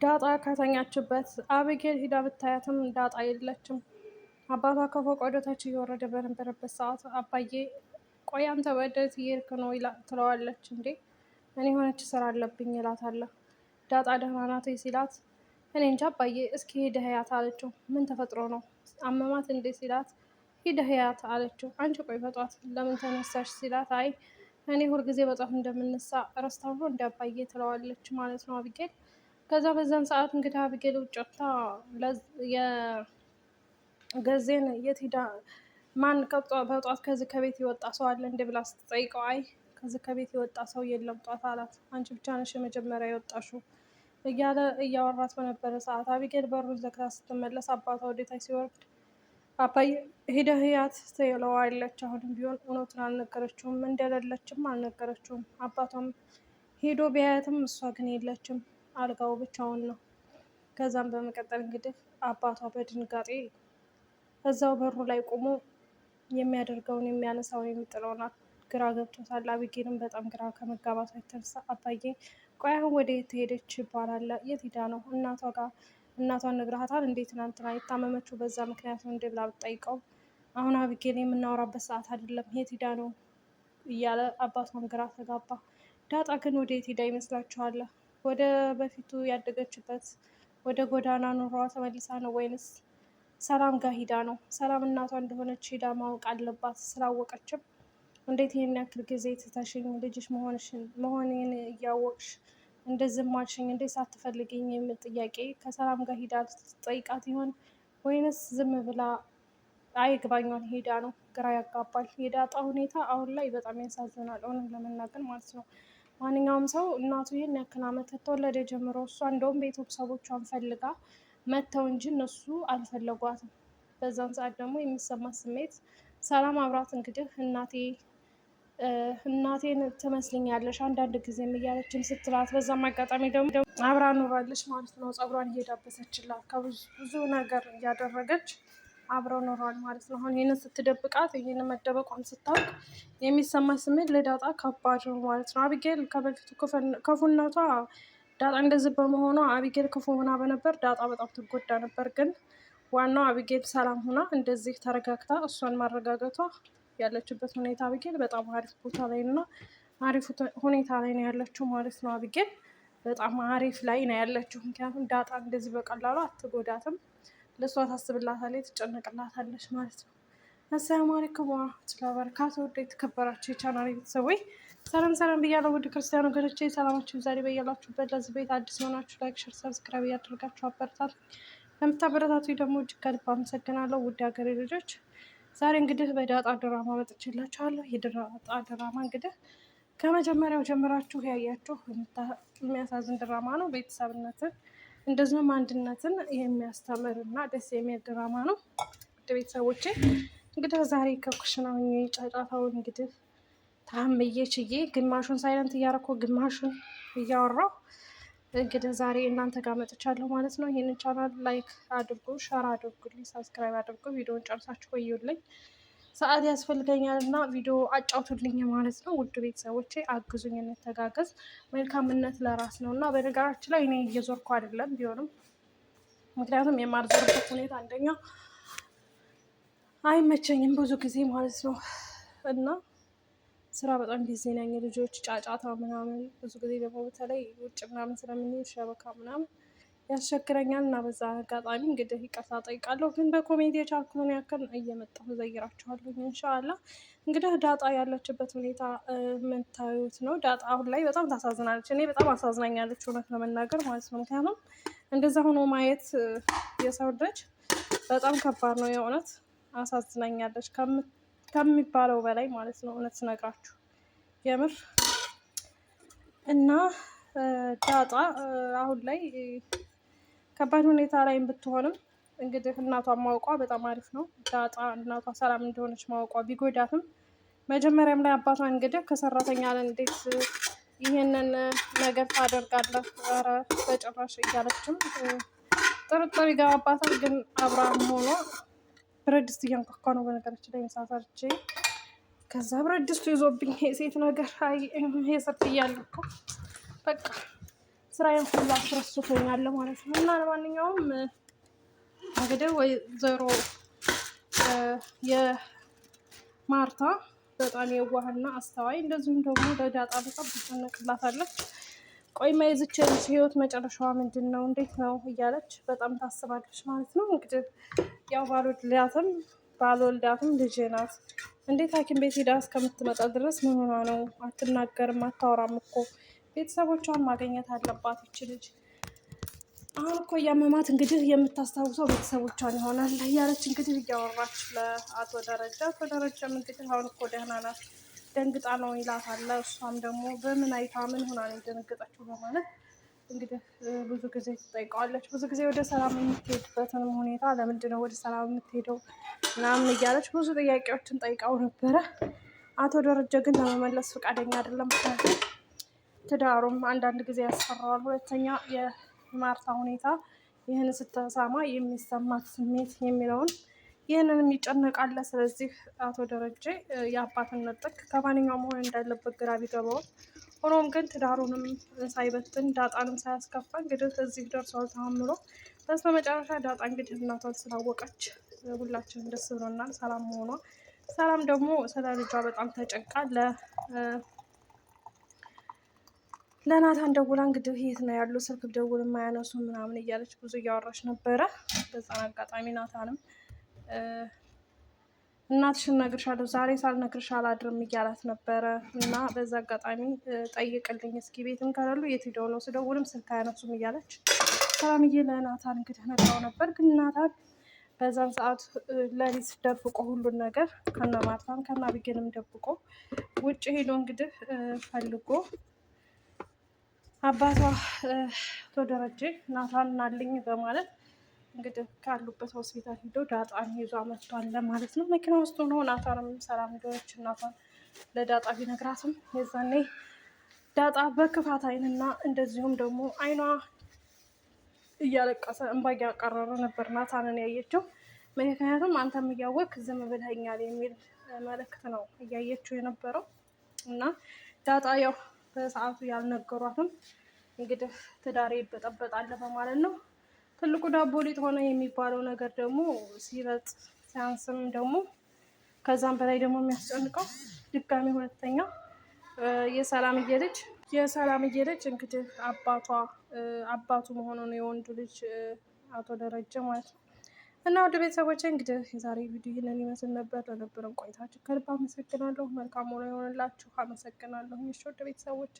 ዳጣ ከተኛችበት አቢጌል ሂዳ ብታያትም ዳጣ የለችም። አባቷ ከፎቅ ወደ ታች እየወረደ በነበረበት ሰዓት አባዬ ቆይ አንተ ወዴት እየሄድክ ነው ትለዋለች። እንዴ እኔ የሆነች ስራ አለብኝ እላታለሁ። ዳጣ ደህና ናት ሲላት እኔ እንጃ አባዬ እስኪ ሄደህ እያት አለችው። ምን ተፈጥሮ ነው አመማት እንዴ ሲላት ሄደህ እያት አለችው። አንቺ ቆይ በጧት ለምን ተነሳሽ ሲላት አይ እኔ ሁልጊዜ በጧት እንደምነሳ ረስታው ነው እንደ አባዬ ትለዋለች ማለት ነው አቢጌል። ከዛ በዛን ሰዓት እንግዲህ አቢጌል ውጭ ወጥታ የገዜን የት ሄዳ ማን በጧት ከዚህ ከቤት የወጣ ሰው አለ እንደ ብላ ስትጠይቀው አይ ከዚህ ከቤት የወጣ ሰው የለም ጧት አላት። አንቺ ብቻ ነሽ የመጀመሪያ የወጣሽው እያለ እያወራት በነበረ ሰዓት አቢጌል በሩን ዘግታ ስትመለስ አባቷ ወደታች ሲወርድ አባዬ ሄደህ እያት ትለዋለች። አሁንም ቢሆን እውነቱን አልነገረችውም፣ እንደሌለችም አልነገረችውም። አባቷም ሄዶ ቢያያትም እሷ ግን የለችም፣ አልጋው ብቻውን ነው። ከዛም በመቀጠል እንግዲህ አባቷ በድንጋጤ እዛው በሩ ላይ ቆሞ የሚያደርገውን የሚያነሳውን የሚጥለውን ግራ ገብቶታል። አቢጌልም በጣም ግራ ከመጋባቷ የተነሳ አባዬ ቆይ አሁን ወደ የት ሄደች ይባላል? የት ሄዳ ነው? እናቷ ጋር እናቷን ነግረሃታል? እንዴት ትናንትና የታመመችው በዛ ምክንያት ነው እንዴ ብላ ብትጠይቀው አሁን አቢጌል የምናወራበት ሰዓት አይደለም፣ የት ሄዳ ነው እያለ አባቷን ግራ ተጋባ። ዳጣ ግን ወደ የት ሄዳ ይመስላችኋል? ወደ በፊቱ ያደገችበት ወደ ጎዳና ኑሯ ተመልሳ ነው ወይንስ ሰላም ጋር ሂዳ ነው? ሰላም እናቷ እንደሆነች ሂዳ ማወቅ አለባት። ስላወቀችም እንዴት ይህን ያክል ጊዜ ትተሽኝ ልጅሽ መሆኔን እያወቅሽ እንደዚህ ማልሽኝ እንዴት ሳትፈልግኝ የሚል ጥያቄ ከሰላም ጋር ሂዳ ትጠይቃት ይሆን ወይንስ ዝም ብላ አይግባኛል ሄዳ ነው? ግራ ያጋባል። የዳጣ ሁኔታ አሁን ላይ በጣም ያሳዝናል፣ እውነት ለመናገር ማለት ነው። ማንኛውም ሰው እናቱ ይህን ያክል ዓመት ከተወለደ ጀምሮ እሷ እንደውም ቤተሰቦቿን ፈልጋ መተው እንጂ እነሱ አልፈለጓትም። በዛን ሰዓት ደግሞ የሚሰማት ስሜት ሰላም አብራት እንግዲህ እናቴን ትመስልኛለሽ አንዳንድ ጊዜም እያለችም ስትላት፣ በዛም አጋጣሚ ደግሞ አብራ ኖራለች ማለት ነው። ፀጉሯን እየዳበሰችላት ከብዙ ነገር እያደረገች አብረው ኖሯል ማለት ነው። አሁን ይህንን ስትደብቃት ይህንን መደበቋን ስታውቅ የሚሰማት ስሜት ለዳጣ ከባድ ነው ማለት ነው። አቢጌል ከበፊቱ ክፉነቷ ዳጣ እንደዚህ በመሆኗ አቢጌል ክፉ ሆና በነበር ዳጣ በጣም ትጎዳ ነበር። ግን ዋናው አቢጌል ሰላም ሆና እንደዚህ ተረጋግታ እሷን ማረጋገቷ ያለችበት ሁኔታ አቢጌል በጣም አሪፍ ቦታ ላይ እና አሪፍ ሁኔታ ላይ ነው ያለችው ማለት ነው። አቢጌል በጣም አሪፍ ላይ ነው ያለችው፣ ምክንያቱም ዳጣ እንደዚህ በቀላሉ አትጎዳትም። ለእሷ ታስብላታለች፣ ትጨነቅላታለች ማለት ነው። አሰላሙ አለይኩም ወራህመቱላሂ ወበረካቱህ። ውድ የተከበራችሁ የቻናሌ ቤተሰቦች ሰላም ሰላም ብያለሁ። ውድ ክርስቲያን ወገኖቼ ሰላማችሁ ዛሬ በያላችሁበት። ለዚህ ቤት አዲስ የሆናችሁ ላይክ፣ ሸር፣ ሰብስክራይብ እያደረጋችሁ አበረታቱ። ለምታበረታቱ ደግሞ እጅግ ከልብ አመሰግናለሁ። ውድ ሀገሬ ልጆች ዛሬ እንግዲህ በዳጣ ድራማ መጥቼላችኋለሁ። የዳጣ ድራማ እንግዲህ ከመጀመሪያው ጀምራችሁ ያያችሁ የሚያሳዝን ድራማ ነው። ቤተሰብነትን እንደዚሁም አንድነትን የሚያስተምር እና ደስ የሚል ድራማ ነው። ውድ ቤተሰቦቼ እንግዲህ ዛሬ ከኩሽናው ጫጫታውን እንግዲህ ታምዬ ችዬ ግማሹን ሳይለንት እያረኩ ግማሹን እያወራሁ እንግዲህ ዛሬ እናንተ ጋር መጥቻለሁ ማለት ነው። ይህንን ቻናል ላይክ አድርጉ፣ ሸር አድርጉልኝ፣ ሰብስክራይብ አድርጉ። ቪዲዮውን ጨርሳችሁ ቆዩልኝ፣ ሰዓት ያስፈልገኛል እና ቪዲዮ አጫውቱልኝ ማለት ነው። ውድ ቤተሰቦቼ አግዙኝ፣ እንተጋገዝ። መልካምነት ለራስ ነው እና በነገራችን ላይ እኔ እየዞርኩ አይደለም ቢሆንም ምክንያቱም የማልዞርበት ሁኔታ አንደኛ አይመቸኝም ብዙ ጊዜ ማለት ነው እና ስራ በጣም ቢዚ ነኝ። ልጆች ጫጫታ ምናምን ብዙ ጊዜ ደግሞ በተለይ ውጭ ምናምን ስለምንሄድ ሸበካ ምናምን ያስቸግረኛል እና በዛ አጋጣሚ እንግዲህ ይቅርታ ጠይቃለሁ። ግን በኮሜዲ የቻልኩትን ያክል እየመጣሁ ዘይራችኋለሁ እንሻላ። እንግዲህ ዳጣ ያለችበት ሁኔታ የምታዩት ነው። ዳጣ አሁን ላይ በጣም ታሳዝናለች። እኔ በጣም አሳዝናኛለች እውነት ለመናገር ማለት ነው። ምክንያቱም እንደዛ ሆኖ ማየት የሰው ልጅ በጣም ከባድ ነው። የእውነት አሳዝናኛለች ከሚባለው በላይ ማለት ነው። እውነት ስነግራችሁ የምር እና ዳጣ አሁን ላይ ከባድ ሁኔታ ላይ ብትሆንም እንግዲህ እናቷን ማውቋ በጣም አሪፍ ነው። ዳጣ እናቷ ሰላም እንደሆነች ማውቋ ቢጎዳትም መጀመሪያም ላይ አባቷ እንግዲህ ከሰራተኛ እንዴት ይህንን ነገር ታደርጋለህ? ኧረ በጭራሽ እያለችም ጥርጥር ይገባባታል። ግን አብርሃም ሆኖ ብረት ድስት እያንኳኳ ነው በነገራችን ላይ መሳሳርቼ ከዛ ብረት ድስቱ ይዞብኝ የሴት ነገር የሰርት እያለሁ እኮ በቃ ስራዬን ሁሉ አስረስቶኛል ማለት ነው። እና ለማንኛውም እንግዲህ ወይዘሮ የማርታ በጣም የዋህና አስተዋይ እንደዚሁም ደግሞ ለዳጣ በጣም ትጨነቅላታለች። ቆይ የዚች ልጅ ህይወት መጨረሻዋ ምንድን ነው? እንዴት ነው እያለች በጣም ታስባለች ማለት ነው። እንግዲህ ያው ባልወልዳትም ልጄ ናት። እንዴት ሐኪም ቤት ሄዳ እስከምትመጣ ድረስ ምን ሆና ነው? አትናገርም፣ አታወራም እኮ ቤተሰቦቿን ማግኘት አለባት ይች ልጅ። አሁን እኮ እያመማት እንግዲህ የምታስታውሰው ቤተሰቦቿን ይሆናል እያለች እንግዲህ እያወራች ለአቶ ደረጃ። አቶ ደረጃም እንግዲህ አሁን እኮ ደህና ናት ደንግጣ ነው ይላታል። እሷም ደግሞ በምን አይታ ምን ሆና ነው የደነገጠችው በማለት እንግዲህ ብዙ ጊዜ ትጠይቀዋለች። ብዙ ጊዜ ወደ ሰላም የምትሄድበትንም ሁኔታ ለምንድን ነው ወደ ሰላም የምትሄደው ምናምን እያለች ብዙ ጥያቄዎችን ጠይቃው ነበረ። አቶ ደረጀ ግን ለመመለስ ፈቃደኛ አይደለም። ምክንያቱም ትዳሩም አንዳንድ ጊዜ ያስፈራዋል። ሁለተኛ የማርታ ሁኔታ ይህን ስትሰማ የሚሰማት ስሜት የሚለውን ይህንንም ይጨነቃል። ስለዚህ አቶ ደረጀ የአባትነት ጥግ ከማንኛውም መሆን እንዳለበት ግራ ቢገባውም ሆኖም ግን ትዳሩንም ሳይበትን ዳጣንም ሳያስከፋ እንግዲህ እዚህ ደርሷል ተአምሮ። በስተመጨረሻ ዳጣ እንግዲህ እናቷን ስላወቀች ሁላችንም ደስ ብሎናል። ሰላም መሆኗ ሰላም ደግሞ ስለ ልጇ በጣም ተጨንቃ ለናታን ደውላ እንግዲህ የት ነው ያሉ ስልክ ደውል የማያነሱ ምናምን እያለች ብዙ እያወራች ነበረ። በዛን አጋጣሚ ናታንም እናትሽን እነግርሻለሁ ዛሬ ሳልነግርሽ አላድርም እያላት ነበረ። እና በዛ አጋጣሚ ጠይቅልኝ እስኪ ቤትም ከሌሉ የት ሄደው ነው ስደውልም ስልክ አያነሱም እያለች ሰላምዬ ለናታን እንግዲህ ነግራው ነበር። ግን ናታን በዛን ሰዓት ለሊት ደብቆ ሁሉን ነገር ከነ ማርታም ከነ አቢጌልም ደብቆ ውጭ ሄዶ እንግዲህ ፈልጎ አባቷ ተደረጀ ናታን ናልኝ በማለት እንግዲህ ካሉበት ሆስፒታል ሄዶ ዳጣን ይዟ መጥቷል ማለት ነው። መኪና ውስጥ ሆኖ ናታንም ሰላም ሄዶች እናቷን ለዳጣ ቢነግራትም የዛኔ ዳጣ በክፋት አይንና እንደዚሁም ደግሞ አይኗ እያለቀሰ እንባ እያቀረረ ነበር ናታንን ያየችው። ምክንያቱም አንተም እያወቅ ዝም ብለኸኛል የሚል መልእክት ነው እያየችው የነበረው። እና ዳጣ ያው በሰዓቱ ያልነገሯትም እንግዲህ ትዳሬ ይበጠበጣል በማለት ነው። ትልቁ ዳቦ ሊጥ ሆነ የሚባለው ነገር ደግሞ ሲበጥ ሲያንስም ደግሞ ከዛም በላይ ደግሞ የሚያስጨንቀው ድጋሚ ሁለተኛ የሰላምዬ ልጅ እንግዲህ አባቱ መሆኑን የወንዱ ልጅ አቶ ደረጀ ማለት ነው። እና ወደ ቤተሰቦቼ እንግዲህ የዛሬ ቪዲዮ ይህንን ይመስል ነበር። ለነበረን ቆይታችሁ ከልብ አመሰግናለሁ። መልካም ሆኖ የሆንላችሁ አመሰግናለሁ። ወደ ቤተሰቦቼ